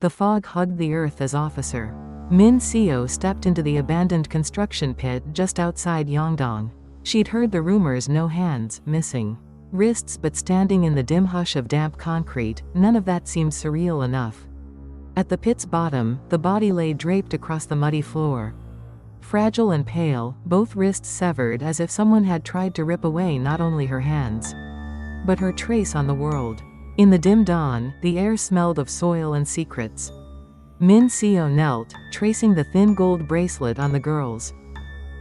The fog hugged the earth as Officer Min Seo stepped into the abandoned construction pit just outside Yeongdong. She'd heard the rumors: no hands, missing wrists, but standing in the dim hush of damp concrete, none of that seemed surreal enough. At the pit's bottom, the body lay draped across the muddy floor. Fragile and pale, both wrists severed as if someone had tried to rip away not only her hands, but her trace on the world. In the dim dawn, the air smelled of soil and secrets. Min Seo knelt, tracing the thin gold bracelet on the girl's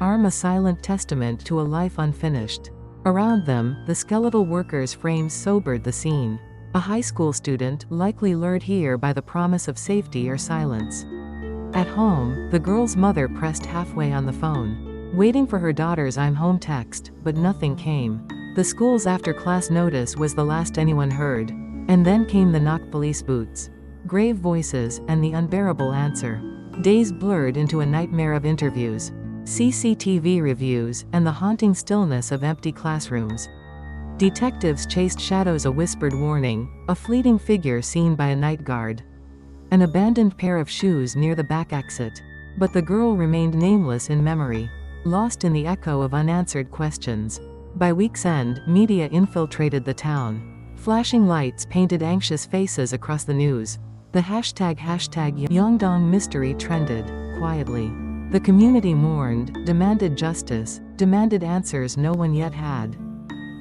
arm, a silent testament to a life unfinished. Around them, the skeletal workers' frames sobered the scene. A high school student, likely lured here by the promise of safety or silence. At home, the girl's mother pressed halfway on the phone, waiting for her daughter's "I'm home" text, but nothing came. The school's after-class notice was the last anyone heard. And then came the knock, police boots, grave voices, and the unbearable answer. Days blurred into a nightmare of interviews, CCTV reviews, and the haunting stillness of empty classrooms. Detectives chased shadows, a whispered warning, a fleeting figure seen by a night guard, an abandoned pair of shoes near the back exit. But the girl remained nameless in memory, lost in the echo of unanswered questions. By week's end, media infiltrated the town. Flashing lights painted anxious faces across the news. The hashtag Yeongdong mystery trended quietly. The community mourned, demanded justice, demanded answers no one yet had.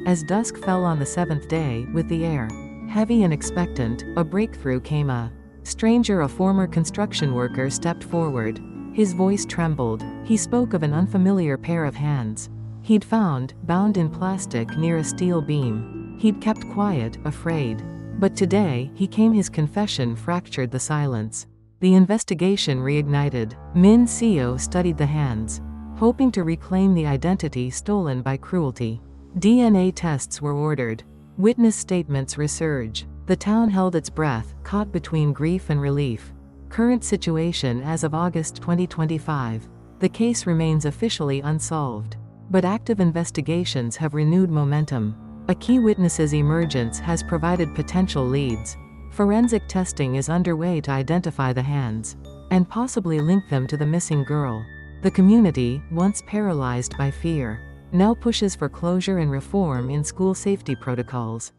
As dusk fell on the seventh day, with the air heavy and expectant, a breakthrough came. A stranger, a former construction worker, stepped forward. His voice trembled. He spoke of an unfamiliar pair of hands he'd found, bound in plastic near a steel beam. He'd kept quiet, afraid. But today, he came. His confession fractured the silence. The investigation reignited. Min Seo studied the hands, hoping to reclaim the identity stolen by cruelty. DNA tests were ordered. Witness statements resurge. The town held its breath, caught between grief and relief. Current situation as of August 2025. The case remains officially unsolved. But active investigations have renewed momentum. A key witness's emergence has provided potential leads. Forensic testing is underway to identify the hands and possibly link them to the missing girl. The community, once paralyzed by fear, now pushes for closure and reform in school safety protocols.